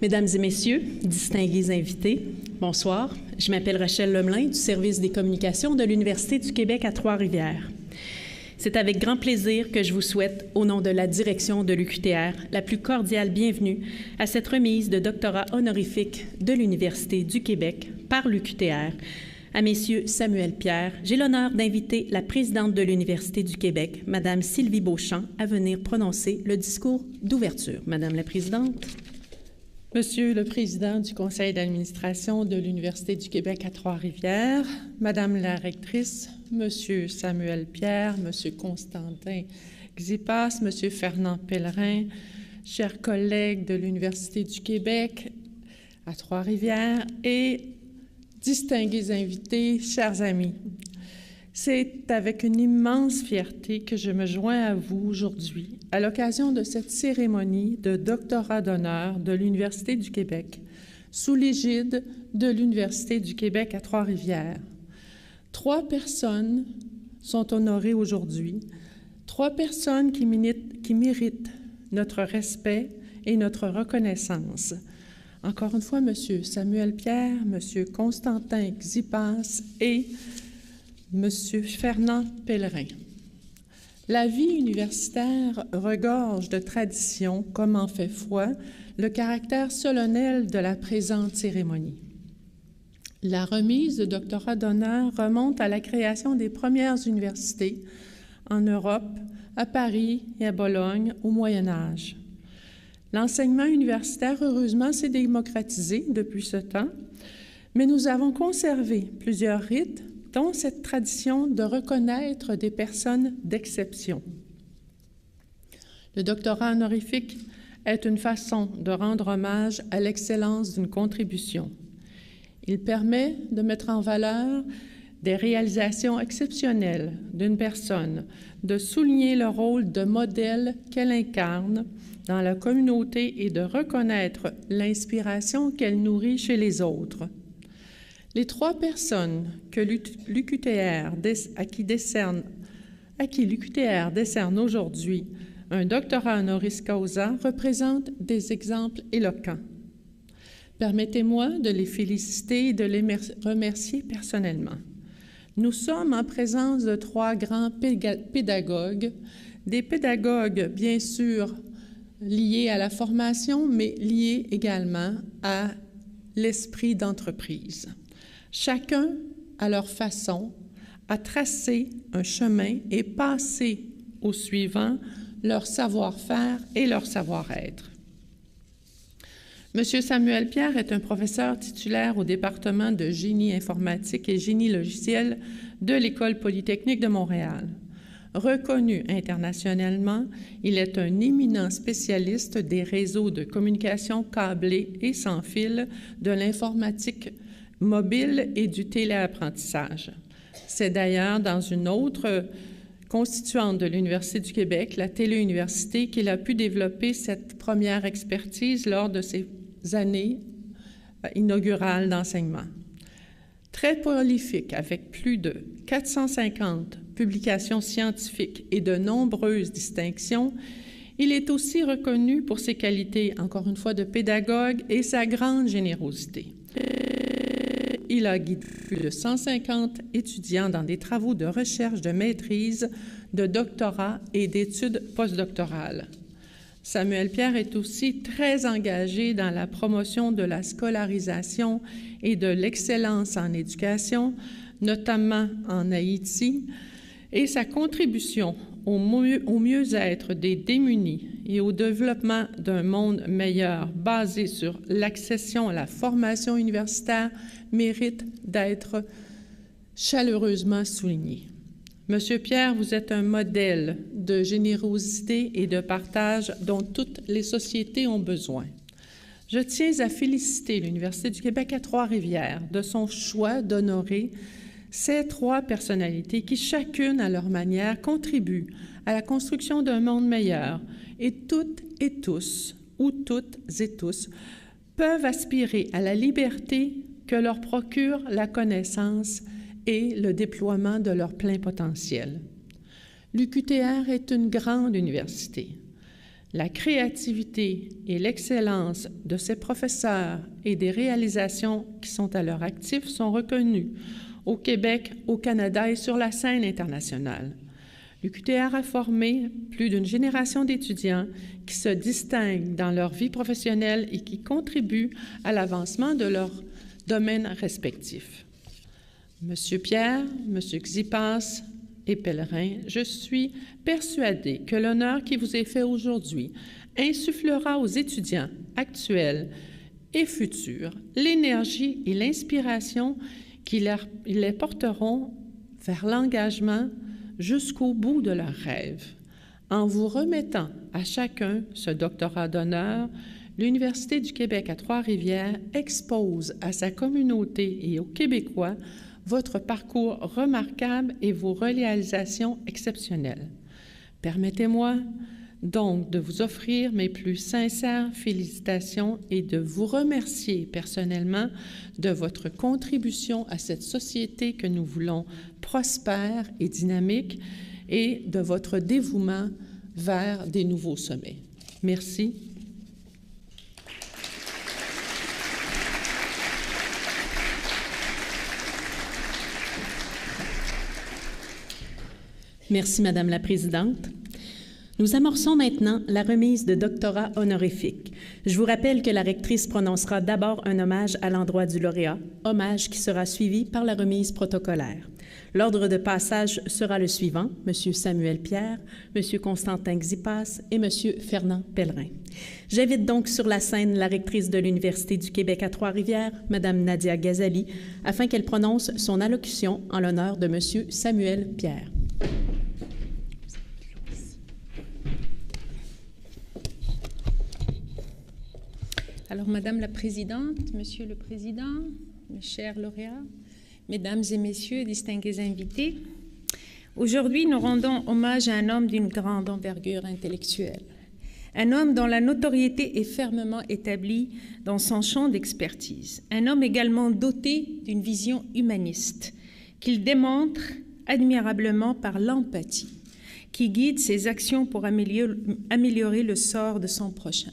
Mesdames et messieurs, distingués invités, bonsoir. Je m'appelle Rachel Lemelin du service des communications de l'Université du Québec à Trois-Rivières. C'est avec grand plaisir que je vous souhaite, au nom de la direction de l'UQTR, la plus cordiale bienvenue à cette remise de doctorat honorifique de l'Université du Québec par l'UQTR. À messieurs Samuel Pierre, j'ai l'honneur d'inviter la présidente de l'Université du Québec, Madame Sylvie Beauchamp, à venir prononcer le discours d'ouverture. Madame la présidente. Monsieur le Président du Conseil d'administration de l'Université du Québec à Trois-Rivières, Madame la rectrice, Monsieur Samuel Pierre, Monsieur Constantin Xipas, Monsieur Fernand Pellerin, chers collègues de l'Université du Québec à Trois-Rivières et distingués invités, chers amis. C'est avec une immense fierté que je me joins à vous aujourd'hui à l'occasion de cette cérémonie de doctorat d'honneur de l'Université du Québec, sous l'égide de l'Université du Québec à Trois-Rivières. 3 personnes sont honorées aujourd'hui, 3 personnes qui méritent notre respect et notre reconnaissance. Encore une fois, M. Samuel Pierre, M. Constantin Xipas et M. Fernand Pellerin. La vie universitaire regorge de traditions, comme en fait foi le caractère solennel de la présente cérémonie. La remise de doctorat d'honneur remonte à la création des premières universités en Europe, à Paris et à Bologne au Moyen Âge. L'enseignement universitaire, heureusement, s'est démocratisé depuis ce temps, mais nous avons conservé plusieurs rites, dont cette tradition de reconnaître des personnes d'exception. Le doctorat honorifique est une façon de rendre hommage à l'excellence d'une contribution. Il permet de mettre en valeur des réalisations exceptionnelles d'une personne, de souligner le rôle de modèle qu'elle incarne dans la communauté et de reconnaître l'inspiration qu'elle nourrit chez les autres. Les 3 personnes que à qui l'UQTR décerne aujourd'hui un doctorat honoris causa représentent des exemples éloquents. Permettez-moi de les féliciter et de les remercier personnellement. Nous sommes en présence de 3 grands pédagogues, des pédagogues bien sûr liés à la formation, mais liés également à l'esprit d'entreprise. Chacun, à leur façon, a tracé un chemin et passé au suivant leur savoir-faire et leur savoir-être. M. Samuel Pierre est un professeur titulaire au département de génie informatique et génie logiciel de l'École polytechnique de Montréal. Reconnu internationalement, il est un éminent spécialiste des réseaux de communication câblés et sans fil, de l'informatique mobile et du téléapprentissage. C'est d'ailleurs dans une autre constituante de l'Université du Québec, la Téléuniversité, qu'il a pu développer cette première expertise lors de ses années inaugurales d'enseignement. Très prolifique, avec plus de 450 publications scientifiques et de nombreuses distinctions, il est aussi reconnu pour ses qualités, encore une fois, de pédagogue et sa grande générosité. Il a guidé plus de 150 étudiants dans des travaux de recherche, de maîtrise, de doctorat et d'études postdoctorales. Samuel Pierre est aussi très engagé dans la promotion de la scolarisation et de l'excellence en éducation, notamment en Haïti, et sa contribution au mieux-être des démunis et au développement d'un monde meilleur basé sur l'accession à la formation universitaire mérite d'être chaleureusement souligné. Monsieur Pierre, vous êtes un modèle de générosité et de partage dont toutes les sociétés ont besoin. Je tiens à féliciter l'Université du Québec à Trois-Rivières de son choix d'honorer ces 3 personnalités qui, chacune à leur manière, contribuent à la construction d'un monde meilleur et toutes et tous, ou toutes et tous, peuvent aspirer à la liberté que leur procure la connaissance et le déploiement de leur plein potentiel. L'UQTR est une grande université. La créativité et l'excellence de ces professeurs et des réalisations qui sont à leur actif sont reconnues au Québec, au Canada et sur la scène internationale. L'UQTR a formé plus d'une génération d'étudiants qui se distinguent dans leur vie professionnelle et qui contribuent à l'avancement de leurs domaines respectifs. Monsieur Pierre, Monsieur Xipas et Pellerin, je suis persuadée que l'honneur qui vous est fait aujourd'hui insufflera aux étudiants actuels et futurs l'énergie et l'inspiration qui les porteront vers l'engagement jusqu'au bout de leurs rêves. En vous remettant à chacun ce doctorat d'honneur, l'Université du Québec à Trois-Rivières expose à sa communauté et aux Québécois votre parcours remarquable et vos réalisations exceptionnelles. Permettez-moi donc de vous offrir mes plus sincères félicitations et de vous remercier personnellement de votre contribution à cette société que nous voulons prospère et dynamique et de votre dévouement vers des nouveaux sommets. Merci. Merci, Madame la Présidente. Nous amorçons maintenant la remise de doctorats honorifiques. Je vous rappelle que la rectrice prononcera d'abord un hommage à l'endroit du lauréat, hommage qui sera suivi par la remise protocolaire. L'ordre de passage sera le suivant, M. Samuel Pierre, M. Constantin Xipas et M. Fernand Pellerin. J'invite donc sur la scène la rectrice de l'Université du Québec à Trois-Rivières, Mme Nadia Ghazali, afin qu'elle prononce son allocution en l'honneur de M. Samuel Pierre. Alors, Madame la Présidente, Monsieur le Président, mes chers lauréats, Mesdames et Messieurs, distingués invités, aujourd'hui, nous rendons hommage à un homme d'une grande envergure intellectuelle, un homme dont la notoriété est fermement établie dans son champ d'expertise, un homme également doté d'une vision humaniste qu'il démontre admirablement par l'empathie, qui guide ses actions pour améliorer le sort de son prochain.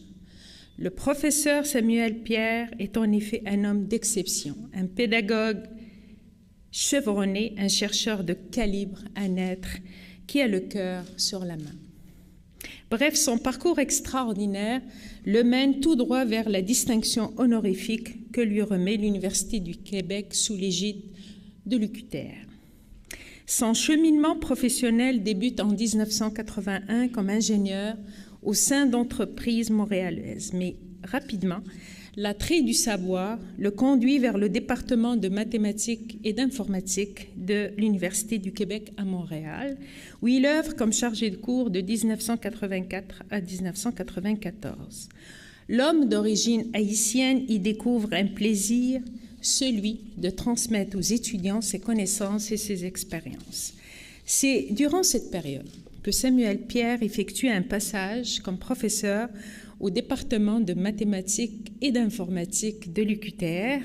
Le professeur Samuel Pierre est en effet un homme d'exception, un pédagogue chevronné, un chercheur de calibre, un être qui a le cœur sur la main. Bref, son parcours extraordinaire le mène tout droit vers la distinction honorifique que lui remet l'Université du Québec sous l'égide de l'UQTR. Son cheminement professionnel débute en 1981 comme ingénieur au sein d'entreprises montréalaises, mais rapidement, l'attrait du savoir le conduit vers le département de mathématiques et d'informatique de l'Université du Québec à Montréal, où il œuvre comme chargé de cours de 1984 à 1994. L'homme d'origine haïtienne y découvre un plaisir, celui de transmettre aux étudiants ses connaissances et ses expériences. C'est durant cette période que Samuel Pierre effectue un passage comme professeur au département de mathématiques et d'informatique de l'UQTR.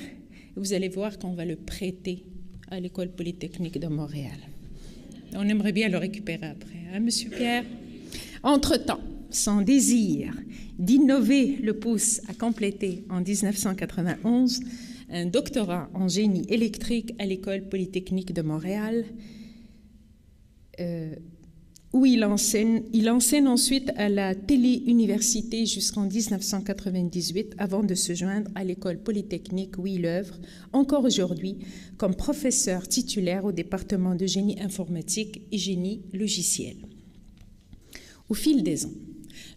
Vous allez voir qu'on va le prêter à l'École polytechnique de Montréal. On aimerait bien le récupérer après, hein, Monsieur Pierre? Entre-temps, son désir d'innover le pousse à compléter en 1991 un doctorat en génie électrique à l'École polytechnique de Montréal, où il enseigne ensuite à la Télé-Université jusqu'en 1998 avant de se joindre à l'École polytechnique où il œuvre encore aujourd'hui comme professeur titulaire au département de génie informatique et génie logiciel. Au fil des ans,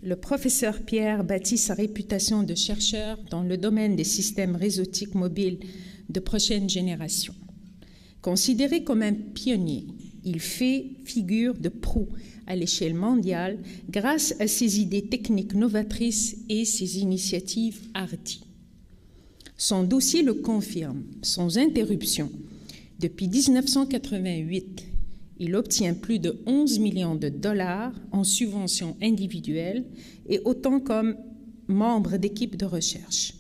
le professeur Pierre bâtit sa réputation de chercheur dans le domaine des systèmes réseautiques mobiles de prochaine génération. Considéré comme un pionnier, il fait figure de proue à l'échelle mondiale grâce à ses idées techniques novatrices et ses initiatives hardies. Son dossier le confirme, sans interruption. Depuis 1988, il obtient plus de 11 millions de dollars en subventions individuelles et autant comme membre d'équipes de recherche.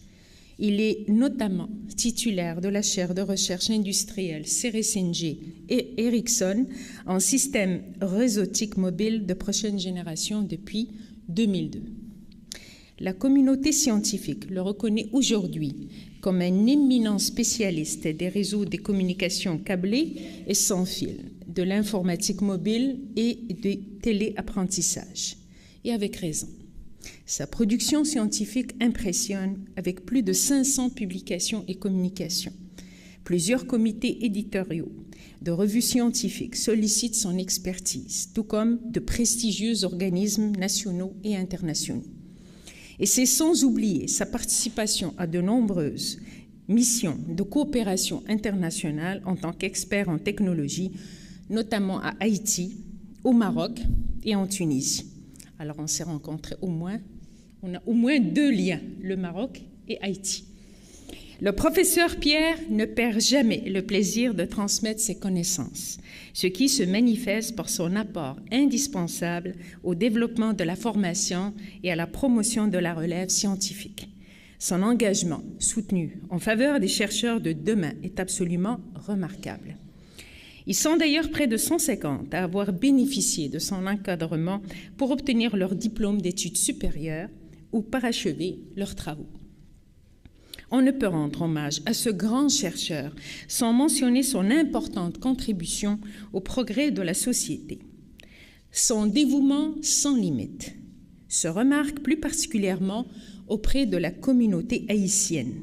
Il est notamment titulaire de la chaire de recherche industrielle CRSNG et Ericsson en système réseautique mobile de prochaine génération depuis 2002. La communauté scientifique le reconnaît aujourd'hui comme un éminent spécialiste des réseaux de communication câblés et sans fil, de l'informatique mobile et du téléapprentissage. Et avec raison. Sa production scientifique impressionne avec plus de 500 publications et communications. Plusieurs comités éditoriaux de revues scientifiques sollicitent son expertise, tout comme de prestigieux organismes nationaux et internationaux. Et c'est sans oublier sa participation à de nombreuses missions de coopération internationale en tant qu'expert en technologie, notamment à Haïti, au Maroc et en Tunisie. Alors on s'est rencontrés on a au moins 2 liens, le Maroc et Haïti. Le professeur Pierre ne perd jamais le plaisir de transmettre ses connaissances, ce qui se manifeste par son apport indispensable au développement de la formation et à la promotion de la relève scientifique. Son engagement soutenu en faveur des chercheurs de demain est absolument remarquable. Ils sont d'ailleurs près de 150 à avoir bénéficié de son encadrement pour obtenir leur diplôme d'études supérieures ou parachever leurs travaux. On ne peut rendre hommage à ce grand chercheur sans mentionner son importante contribution au progrès de la société. Son dévouement sans limite se remarque plus particulièrement auprès de la communauté haïtienne.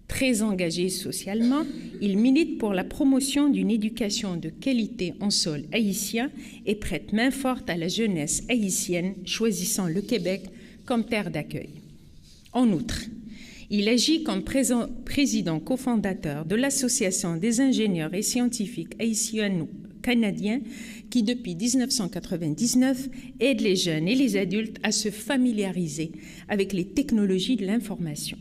Très engagé socialement, il milite pour la promotion d'une éducation de qualité en sol haïtien et prête main forte à la jeunesse haïtienne choisissant le Québec comme terre d'accueil. En outre, il agit comme président cofondateur de l'Association des ingénieurs et scientifiques haïtiano-canadiens qui, depuis 1999, aide les jeunes et les adultes à se familiariser avec les technologies de l'information.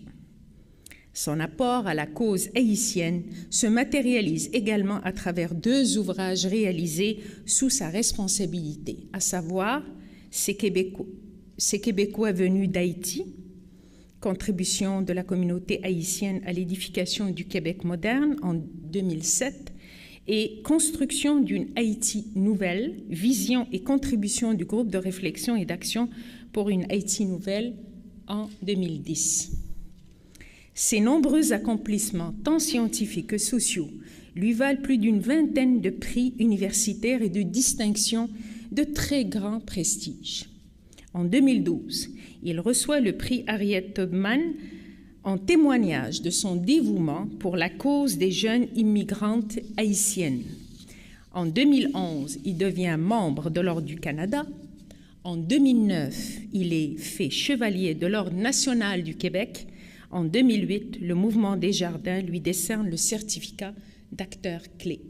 Son apport à la cause haïtienne se matérialise également à travers 2 ouvrages réalisés sous sa responsabilité, à savoir Ces Québécois venus d'Haïti, contribution de la communauté haïtienne à l'édification du Québec moderne en 2007 et construction d'une Haïti nouvelle, vision et contribution du groupe de réflexion et d'action pour une Haïti nouvelle en 2010. Ses nombreux accomplissements, tant scientifiques que sociaux, lui valent plus d'une 20aine de prix universitaires et de distinctions de très grand prestige. En 2012, il reçoit le prix Harriet Tubman en témoignage de son dévouement pour la cause des jeunes immigrantes haïtiennes. En 2011, il devient membre de l'Ordre du Canada. En 2009, il est fait chevalier de l'Ordre national du Québec. En 2008, le Mouvement Desjardins lui décerne le certificat d'acteur clé.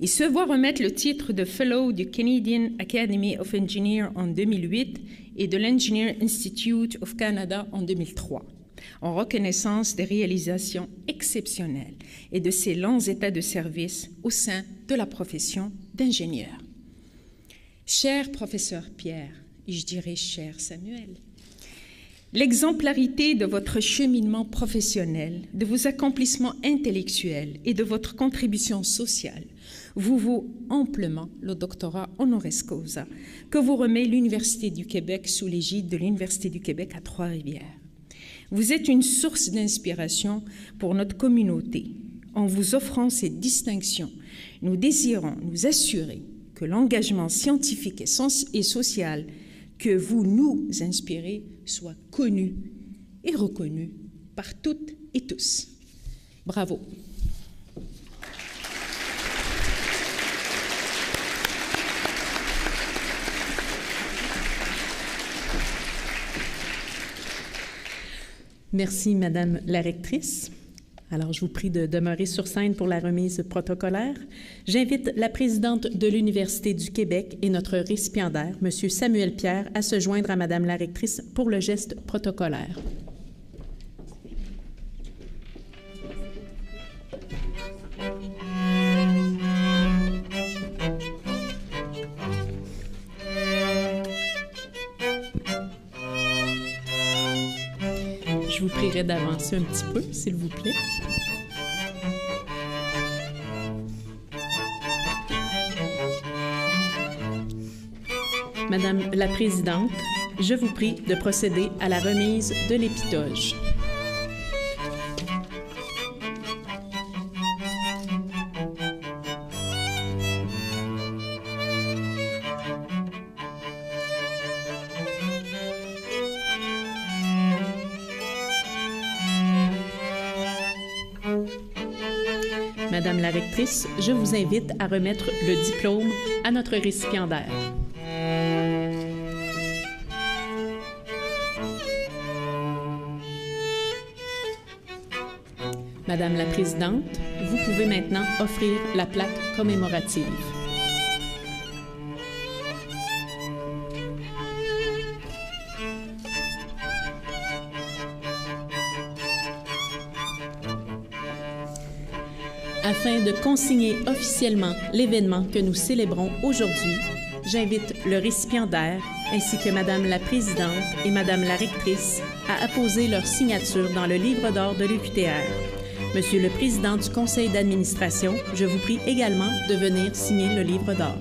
Il se voit remettre le titre de Fellow du Canadian Academy of Engineers en 2008 et de l'Engineer Institute of Canada en 2003, en reconnaissance des réalisations exceptionnelles et de ses longs états de service au sein de la profession d'ingénieur. Cher professeur Pierre, et je dirais cher Samuel, l'exemplarité de votre cheminement professionnel, de vos accomplissements intellectuels et de votre contribution sociale vous vaut amplement le doctorat honoris causa que vous remet l'Université du Québec sous l'égide de l'Université du Québec à Trois-Rivières. Vous êtes une source d'inspiration pour notre communauté. En vous offrant cette distinction, nous désirons nous assurer que l'engagement scientifique et social que vous nous inspirez soit connu et reconnu par toutes et tous. Bravo. Merci, Madame la rectrice. Alors, je vous prie de demeurer sur scène pour la remise protocolaire. J'invite la présidente de l'Université du Québec et notre récipiendaire, M. Samuel Pierre, à se joindre à Madame la rectrice pour le geste protocolaire. Je vous prierai d'avancer un petit peu, s'il vous plaît. Madame la présidente, je vous prie de procéder à la remise de l'épitoge. Madame la rectrice, je vous invite à remettre le diplôme à notre récipiendaire. Madame la présidente, vous pouvez maintenant offrir la plaque commémorative. Afin de consigner officiellement l'événement que nous célébrons aujourd'hui, j'invite le récipiendaire ainsi que Madame la présidente et Madame la rectrice à apposer leur signature dans le livre d'or de l'UQTR. Monsieur le président du conseil d'administration, je vous prie également de venir signer le livre d'or.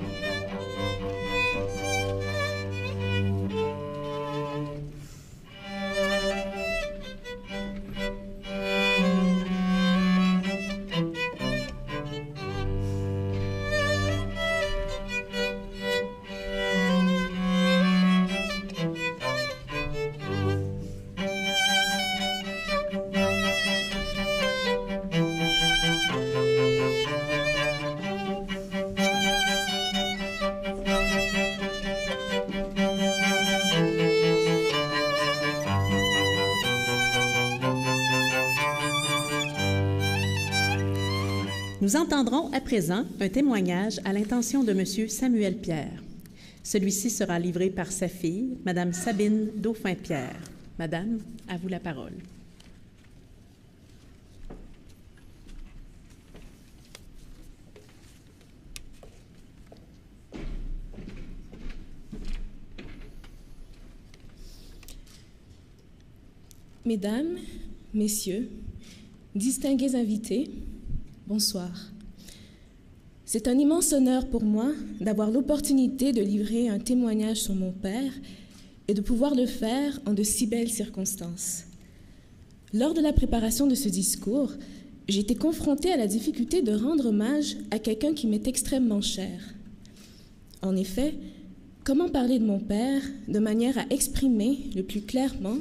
Nous entendrons à présent un témoignage à l'intention de M. Samuel Pierre. Celui-ci sera livré par sa fille, Mme Sabine Dauphin-Pierre. Madame, à vous la parole. Mesdames, Messieurs, distingués invités, bonsoir. C'est un immense honneur pour moi d'avoir l'opportunité de livrer un témoignage sur mon père et de pouvoir le faire en de si belles circonstances. Lors de la préparation de ce discours, j'ai été confrontée à la difficulté de rendre hommage à quelqu'un qui m'est extrêmement cher. En effet, comment parler de mon père de manière à exprimer le plus clairement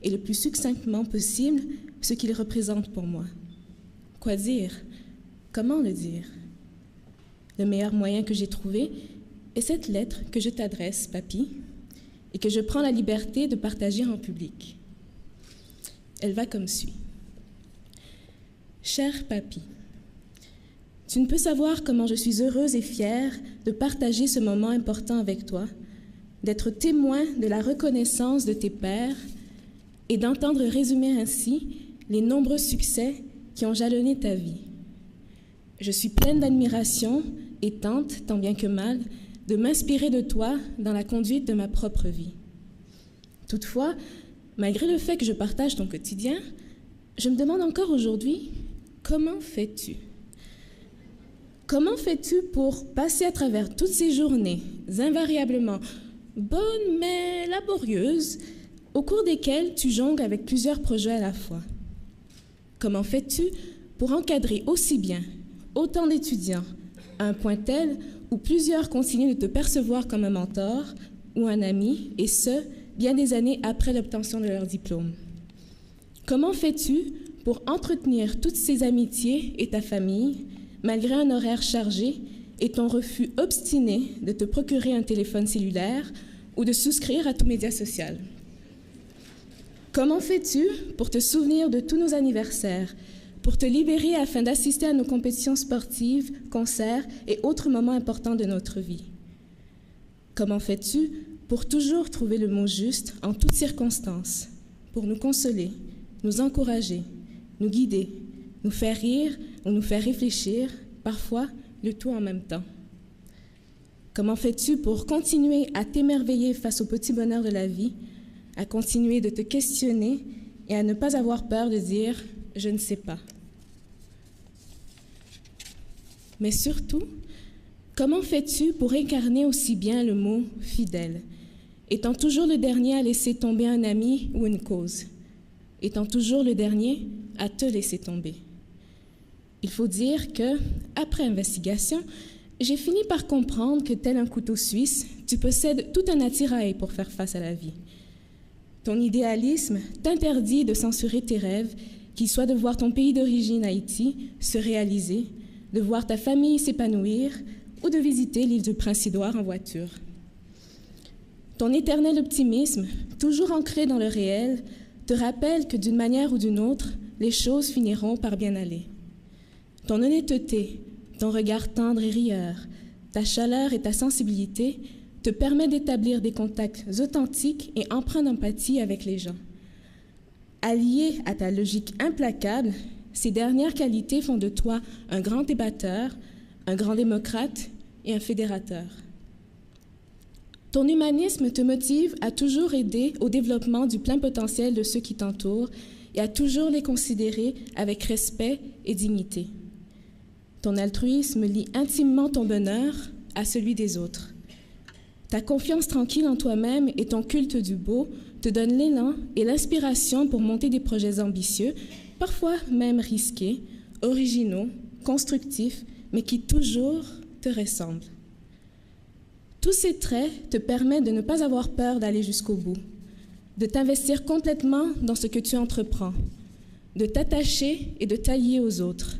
et le plus succinctement possible ce qu'il représente pour moi? Quoi dire? Comment le dire? Le meilleur moyen que j'ai trouvé est cette lettre que je t'adresse, Papy, et que je prends la liberté de partager en public. Elle va comme suit. Cher Papy, tu ne peux savoir comment je suis heureuse et fière de partager ce moment important avec toi, d'être témoin de la reconnaissance de tes pères et d'entendre résumer ainsi les nombreux succès qui ont jalonné ta vie. Je suis pleine d'admiration et tente, tant bien que mal, de m'inspirer de toi dans la conduite de ma propre vie. Toutefois, malgré le fait que je partage ton quotidien, je me demande encore aujourd'hui, comment fais-tu? Comment fais-tu pour passer à travers toutes ces journées, invariablement bonnes mais laborieuses, au cours desquelles tu jongles avec plusieurs projets à la fois? Comment fais-tu pour encadrer aussi bien autant d'étudiants, à un point tel où plusieurs continuent de te percevoir comme un mentor ou un ami, et ce, bien des années après l'obtention de leur diplôme? Comment fais-tu pour entretenir toutes ces amitiés et ta famille, malgré un horaire chargé et ton refus obstiné de te procurer un téléphone cellulaire ou de souscrire à tout média social? Comment fais-tu pour te souvenir de tous nos anniversaires, pour te libérer afin d'assister à nos compétitions sportives, concerts et autres moments importants de notre vie? Comment fais-tu pour toujours trouver le mot juste en toutes circonstances, pour nous consoler, nous encourager, nous guider, nous faire rire ou nous faire réfléchir, parfois le tout en même temps? Comment fais-tu pour continuer à t'émerveiller face aux petits bonheurs de la vie, à continuer de te questionner et à ne pas avoir peur de dire « je ne sais pas ». Mais surtout, comment fais-tu pour incarner aussi bien le mot « fidèle » étant toujours le dernier à laisser tomber un ami ou une cause, étant toujours le dernier à te laisser tomber. Il faut dire que, après investigation, j'ai fini par comprendre que, tel un couteau suisse, tu possèdes tout un attirail pour faire face à la vie. Ton idéalisme t'interdit de censurer tes rêves, qu'ils soient de voir ton pays d'origine, Haïti, se réaliser, de voir ta famille s'épanouir ou de visiter l'île du Prince-Édouard en voiture. Ton éternel optimisme, toujours ancré dans le réel, te rappelle que d'une manière ou d'une autre, les choses finiront par bien aller. Ton honnêteté, ton regard tendre et rieur, ta chaleur et ta sensibilité te permettent d'établir des contacts authentiques et empreints d'empathie avec les gens. Alliés à ta logique implacable, ces dernières qualités font de toi un grand débatteur, un grand démocrate et un fédérateur. Ton humanisme te motive à toujours aider au développement du plein potentiel de ceux qui t'entourent et à toujours les considérer avec respect et dignité. Ton altruisme lie intimement ton bonheur à celui des autres. Ta confiance tranquille en toi-même et ton culte du beau te donnent l'élan et l'inspiration pour monter des projets ambitieux, parfois même risqués, originaux, constructifs, mais qui toujours te ressemblent. Tous ces traits te permettent de ne pas avoir peur d'aller jusqu'au bout, de t'investir complètement dans ce que tu entreprends, de t'attacher et de t'allier aux autres,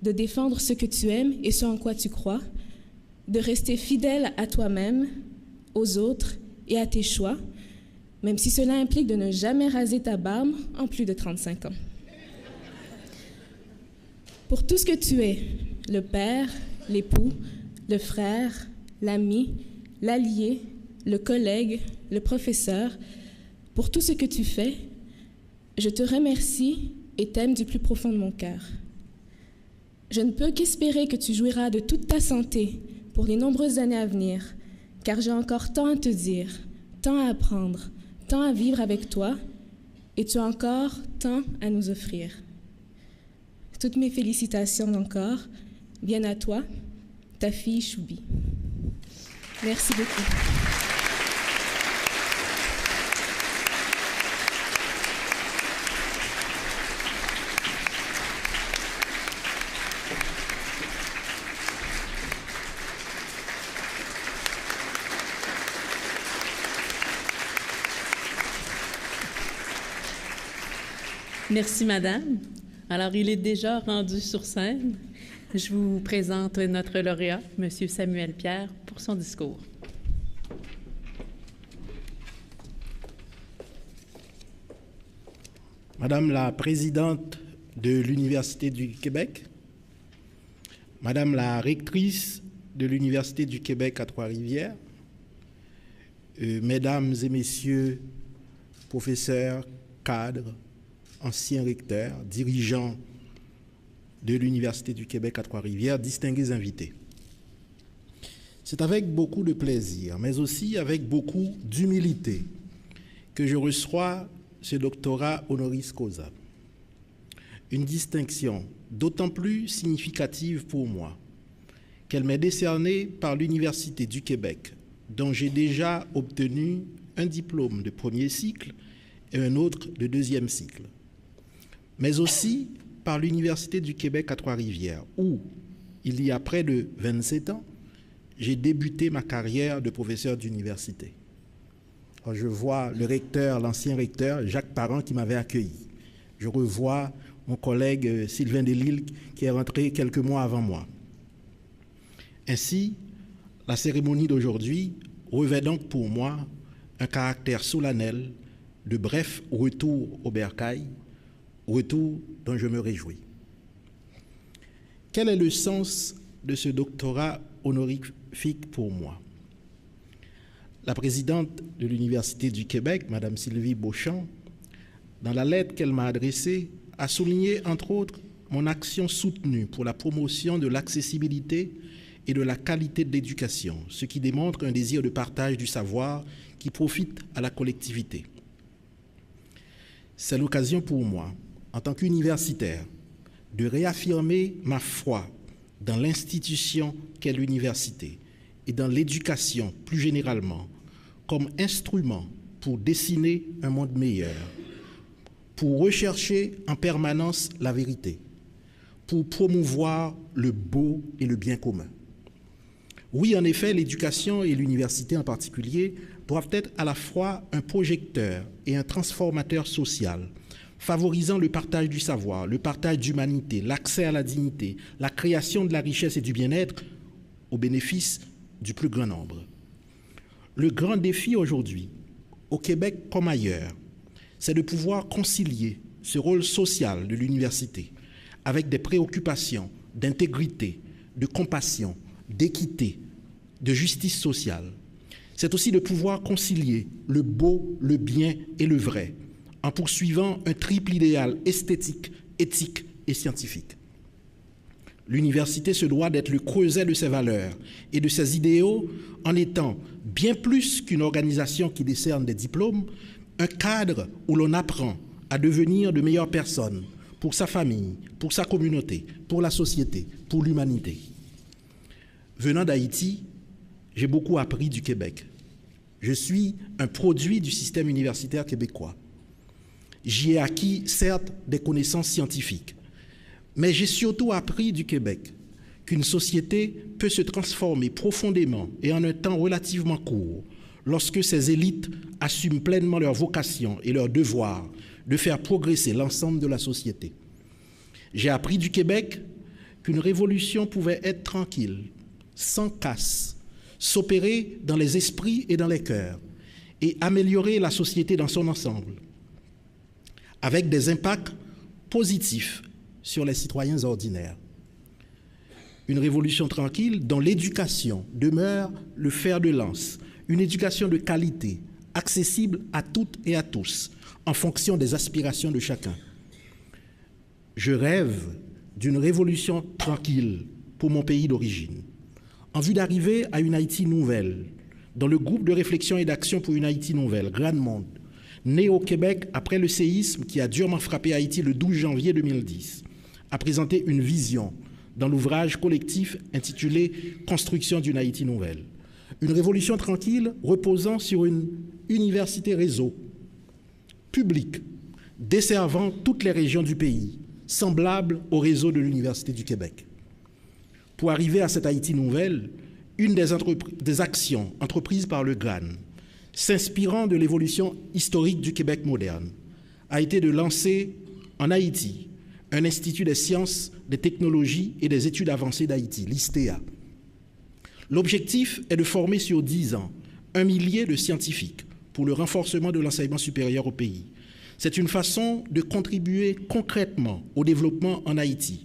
de défendre ce que tu aimes et ce en quoi tu crois, de rester fidèle à toi-même, aux autres et à tes choix, même si cela implique de ne jamais raser ta barbe en plus de 35 ans. Pour tout ce que tu es, le père, l'époux, le frère, l'ami, l'allié, le collègue, le professeur, pour tout ce que tu fais, je te remercie et t'aime du plus profond de mon cœur. Je ne peux qu'espérer que tu jouiras de toute ta santé pour les nombreuses années à venir, car j'ai encore tant à te dire, tant à apprendre, tant à vivre avec toi, et tu as encore tant à nous offrir. Toutes mes félicitations encore viennent à toi, ta fille Choubi. Merci beaucoup. Merci, Madame. Alors, il est déjà rendu sur scène. Je vous présente notre lauréat, M. Samuel Pierre, pour son discours. Madame la présidente de l'Université du Québec, Madame la rectrice de l'Université du Québec à Trois-Rivières, Mesdames et Messieurs, professeurs, cadres, anciens recteurs, dirigeants de l'Université du Québec à Trois-Rivières, distingués invités. C'est avec beaucoup de plaisir, mais aussi avec beaucoup d'humilité que je reçois ce doctorat honoris causa. Une distinction d'autant plus significative pour moi qu'elle m'est décernée par l'Université du Québec, dont j'ai déjà obtenu un diplôme de premier cycle et un autre de deuxième cycle, mais aussi par l'Université du Québec à Trois-Rivières, où, il y a près de 27 ans, j'ai débuté ma carrière de professeur d'université. Alors, je vois le recteur, l'ancien recteur, Jacques Parent, qui m'avait accueilli. Je revois mon collègue Sylvain Delisle, qui est rentré quelques mois avant moi. Ainsi, la cérémonie d'aujourd'hui revêt donc pour moi un caractère solennel de bref retour au bercail, retour dont je me réjouis. Quel est le sens de ce doctorat honorifique pour moi? La présidente de l'Université du Québec, Mme Sylvie Beauchamp, dans la lettre qu'elle m'a adressée, a souligné, entre autres, mon action soutenue pour la promotion de l'accessibilité et de la qualité de l'éducation, ce qui démontre un désir de partage du savoir qui profite à la collectivité. C'est l'occasion pour moi, en tant qu'universitaire, de réaffirmer ma foi dans l'institution qu'est l'université et dans l'éducation plus généralement, comme instrument pour dessiner un monde meilleur, pour rechercher en permanence la vérité, pour promouvoir le beau et le bien commun. Oui, en effet, l'éducation et l'université en particulier doivent être à la fois un projecteur et un transformateur social, favorisant le partage du savoir, le partage d'humanité, l'accès à la dignité, la création de la richesse et du bien-être au bénéfice du plus grand nombre. Le grand défi aujourd'hui, au Québec comme ailleurs, c'est de pouvoir concilier ce rôle social de l'université avec des préoccupations d'intégrité, de compassion, d'équité, de justice sociale. C'est aussi de pouvoir concilier le beau, le bien et le vrai, en poursuivant un triple idéal esthétique, éthique et scientifique. L'université se doit d'être le creuset de ses valeurs et de ses idéaux en étant, bien plus qu'une organisation qui décerne des diplômes, un cadre où l'on apprend à devenir de meilleures personnes pour sa famille, pour sa communauté, pour la société, pour l'humanité. Venant d'Haïti, j'ai beaucoup appris du Québec. Je suis un produit du système universitaire québécois. J'y ai acquis, certes, des connaissances scientifiques, mais j'ai surtout appris du Québec qu'une société peut se transformer profondément et en un temps relativement court lorsque ses élites assument pleinement leur vocation et leur devoir de faire progresser l'ensemble de la société. J'ai appris du Québec qu'une révolution pouvait être tranquille, sans casse, s'opérer dans les esprits et dans les cœurs et améliorer la société dans son ensemble, avec des impacts positifs sur les citoyens ordinaires. Une révolution tranquille dont l'éducation demeure le fer de lance, une éducation de qualité, accessible à toutes et à tous, en fonction des aspirations de chacun. Je rêve d'une révolution tranquille pour mon pays d'origine, en vue d'arriver à une Haïti nouvelle, dans le groupe de réflexion et d'action pour une Haïti nouvelle, Grand Monde, né au Québec après le séisme qui a durement frappé Haïti le 12 janvier 2010, a présenté une vision dans l'ouvrage collectif intitulé « Construction d'une Haïti nouvelle ». Une révolution tranquille reposant sur une université réseau publique, desservant toutes les régions du pays, semblable au réseau de l'Université du Québec. Pour arriver à cette Haïti nouvelle, une des actions entreprises par le GRAN, s'inspirant de l'évolution historique du Québec moderne, a été de lancer en Haïti un institut des sciences, des technologies et des études avancées d'Haïti, l'ISTEA. L'objectif est de former sur 10 ans 1 millier de scientifiques pour le renforcement de l'enseignement supérieur au pays. C'est une façon de contribuer concrètement au développement en Haïti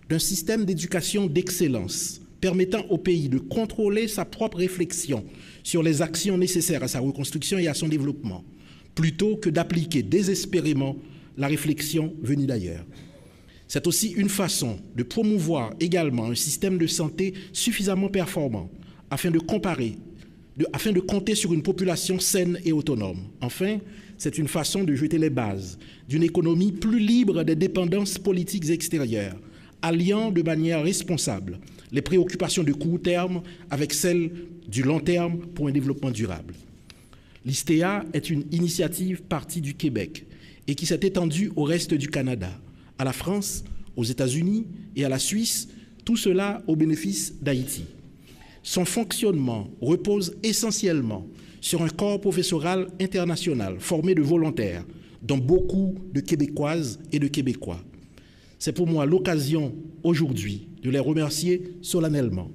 d'un système d'éducation d'excellence permettant au pays de contrôler sa propre réflexion sur les actions nécessaires à sa reconstruction et à son développement, plutôt que d'appliquer désespérément la réflexion venue d'ailleurs. C'est aussi une façon de promouvoir également un système de santé suffisamment performant afin de compter sur une population saine et autonome. Enfin, c'est une façon de jeter les bases d'une économie plus libre des dépendances politiques extérieures, alliant de manière responsable les préoccupations de court terme avec celles du long terme pour un développement durable. L'ISTEA est une initiative partie du Québec et qui s'est étendue au reste du Canada, à la France, aux États-Unis et à la Suisse, tout cela au bénéfice d'Haïti. Son fonctionnement repose essentiellement sur un corps professoral international formé de volontaires, dont beaucoup de Québécoises et de Québécois. C'est pour moi l'occasion aujourd'hui de les remercier solennellement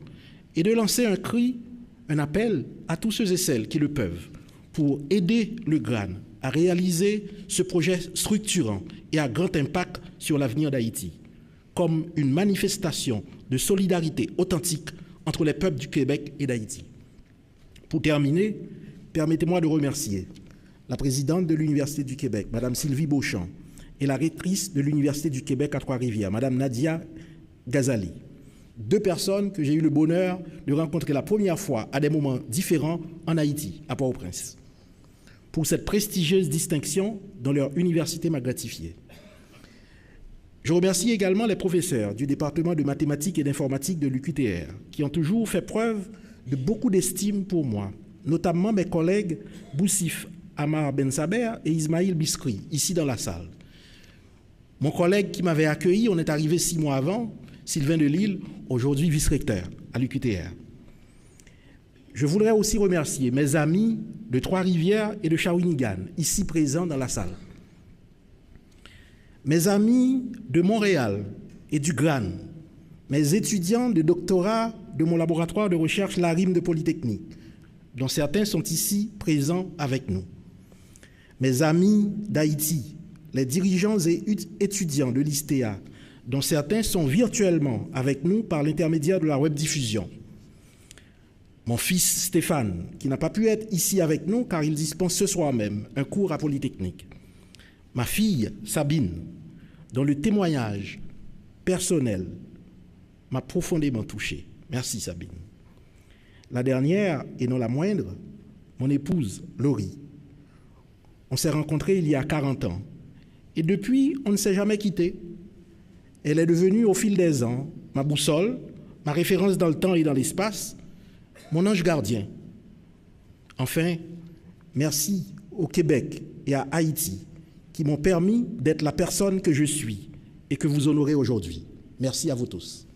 et de lancer un appel à tous ceux et celles qui le peuvent pour aider le GRAN à réaliser ce projet structurant et à grand impact sur l'avenir d'Haïti, comme une manifestation de solidarité authentique entre les peuples du Québec et d'Haïti. Pour terminer, permettez-moi de remercier la présidente de l'Université du Québec, Mme Sylvie Beauchamp, et la rectrice de l'Université du Québec à Trois-Rivières, Mme Nadia Ghazali, 2 personnes que j'ai eu le bonheur de rencontrer la première fois à des moments différents en Haïti, à Port-au-Prince, pour cette prestigieuse distinction dont leur université m'a gratifié. Je remercie également les professeurs du département de mathématiques et d'informatique de l'UQTR, qui ont toujours fait preuve de beaucoup d'estime pour moi notamment mes collègues Boussif Amar Ben Saber et Ismaïl Biskri, ici dans la salle. Mon collègue qui m'avait accueilli, on est arrivé 6 mois avant, Sylvain Delille, aujourd'hui vice-recteur à l'UQTR. Je voudrais aussi remercier mes amis de Trois-Rivières et de Shawinigan, ici présents dans la salle. Mes amis de Montréal et du GRAN, mes étudiants de doctorat de mon laboratoire de recherche l'ARIM de Polytechnique, dont certains sont ici présents avec nous. Mes amis d'Haïti, les dirigeants et étudiants de l'ISTEA, dont certains sont virtuellement avec nous par l'intermédiaire de la webdiffusion. Mon fils Stéphane, qui n'a pas pu être ici avec nous car il dispense ce soir même un cours à Polytechnique. Ma fille Sabine, dont le témoignage personnel m'a profondément touché. Merci Sabine. La dernière, et non la moindre, mon épouse Laurie. On s'est rencontrés il y a 40 ans. Et depuis, on ne s'est jamais quitté. Elle est devenue, au fil des ans, ma boussole, ma référence dans le temps et dans l'espace, mon ange gardien. Enfin, merci au Québec et à Haïti qui m'ont permis d'être la personne que je suis et que vous honorez aujourd'hui. Merci à vous tous.